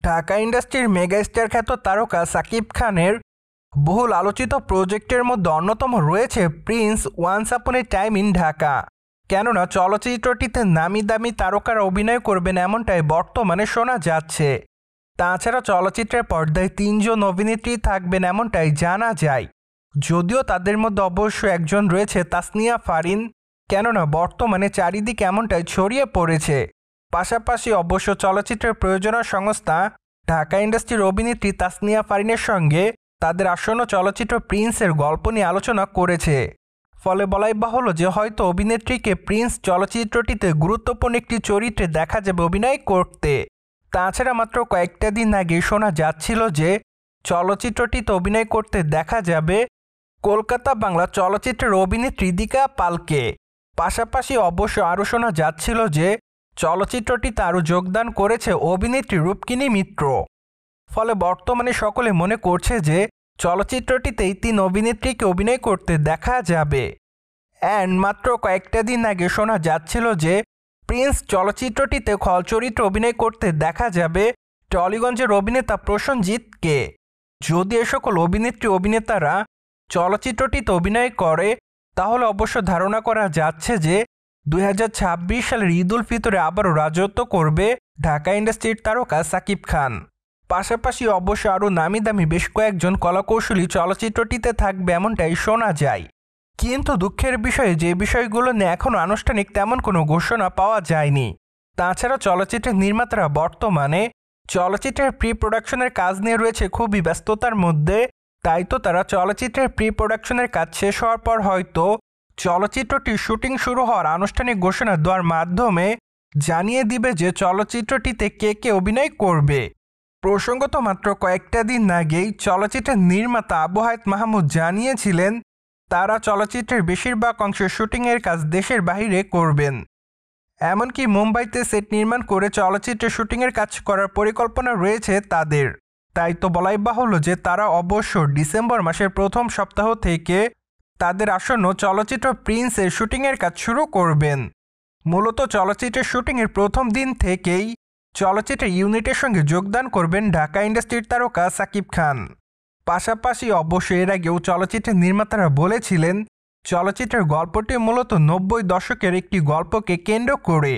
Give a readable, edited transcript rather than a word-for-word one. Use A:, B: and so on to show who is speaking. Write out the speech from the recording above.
A: ঢাকা ইন্ডাস্ট্রির মেগাস্টার খ্যাত তারকা সাকিব খানের বহুল আলোচিত প্রজেক্টের মধ্যে অন্যতম রয়েছে Prince once upon A time in Dhaka. কেননা চলচ্চিত্রটিতে নামি দামি তারকারা অভিনয় করবেন এমনটাই বর্তমানে শোনা যাচ্ছে। তাছাড়া চলচ্চিত্রের পর্দায় ৩ জন অভিনেত্রী থাকবেন এমনটাই জানা যায়। যদিও তাদের মধ্যে অবশ্য একজন রয়েছে তাসনিয়া ফারিন, কেননা বর্তমানে চারিদিকে এমনটাই ছড়িয়ে পড়েছে। পাশাপাশি অবশ্য চলচ্চিত্রের প্রযোজনা সংস্থা ঢাকা ইন্ডাস্ট্রির অভিনেত্রী তাসনিয়া ফারিনের সঙ্গে তাদের আসন্ন চলচ্চিত্র প্রিন্সের গল্প নিয়ে আলোচনা করেছে। ফলে বলাই বাহুল্য যে হয়তো অভিনেত্রীকে প্রিন্স চলচ্চিত্রটিতে গুরুত্বপূর্ণ একটি চরিত্রে দেখা যাবে অভিনয় করতে। তাছাড়া মাত্র কয়েকটা দিন আগে শোনা যাচ্ছিল যে চলচ্চিত্রটিতে অভিনয় করতে দেখা যাবে কলকাতা বাংলা চলচ্চিত্রের অভিনেত্রী দীপিকা পালকে। পাশাপাশি অবশ্য আরও শোনা যাচ্ছিল যে চলচ্চিত্রটিতে আরও যোগদান করেছে অভিনেত্রী রূপকিনী মিত্র। ফলে বর্তমানে সকলে মনে করছে যে চলচ্চিত্রটিতেই ৩ অভিনেত্রীকে অভিনয় করতে দেখা যাবে। অ্যান্ড মাত্র কয়েকটা দিন আগে শোনা যাচ্ছিল যে প্রিন্স চলচ্চিত্রটিতে খল চরিত্রে অভিনয় করতে দেখা যাবে টলিগঞ্জের অভিনেতা প্রসেনজিৎকে। যদি এ সকল অভিনেত্রী অভিনেতারা চলচ্চিত্রটিতে অভিনয় করে তাহলে অবশ্য ধারণা করা যাচ্ছে যে 2026 সালের ঈদ উল ফিতরে আবারও রাজত্ব করবে ঢাকা ইন্ডাস্ট্রির তারকা সাকিব খান। পাশাপাশি অবশ্য আরও নামি দামি বেশ কয়েকজন কলাকৌশলী চলচ্চিত্রটিতে থাকবে এমনটাই শোনা যায়। কিন্তু দুঃখের বিষয়ে যে বিষয়গুলো নিয়ে এখনও আনুষ্ঠানিক তেমন কোনো ঘোষণা পাওয়া যায়নি। তাছাড়া চলচ্চিত্রের নির্মাতারা বর্তমানে চলচ্চিত্রের প্রি প্রোডাকশনের কাজ নিয়ে রয়েছে খুবই ব্যস্ততার মধ্যে। তাই তো তারা চলচ্চিত্রের প্রি প্রোডাকশনের কাজ শেষ হওয়ার পর হয়তো চলচ্চিত্রটির শুটিং শুরু হওয়ার আনুষ্ঠানিক ঘোষণা দেওয়ার মাধ্যমে জানিয়ে দিবে যে চলচ্চিত্রটিতে কে কে অভিনয় করবে। প্রসঙ্গত মাত্র কয়েকটা দিন আগেই চলচ্চিত্রের নির্মাতা আবু হায়াত মাহমুদ জানিয়েছিলেন তারা চলচ্চিত্রের বেশিরভাগ অংশের শুটিংয়ের কাজ দেশের বাইরে করবেন। এমনকি মুম্বাইতে সেট নির্মাণ করে চলচ্চিত্রের শুটিংয়ের কাজ করার পরিকল্পনা রয়েছে তাদের। তাই তো বলাই বাহুল্য যে তারা অবশ্য ডিসেম্বর মাসের প্রথম সপ্তাহ থেকে তাদের আসন্ন চলচ্চিত্র প্রিন্সের শুটিংয়ের কাজ শুরু করবেন। মূলত চলচ্চিত্রের শুটিংয়ের প্রথম দিন থেকেই চলচ্চিত্রের ইউনিটের সঙ্গে যোগদান করবেন ঢাকা ইন্ডাস্ট্রির তারকা সাকিব খান। পাশাপাশি অবশ্য এর আগেও চলচ্চিত্রের নির্মাতারা বলেছিলেন চলচ্চিত্রের গল্পটি মূলত 90 দশকের একটি গল্পকে কেন্দ্র করে।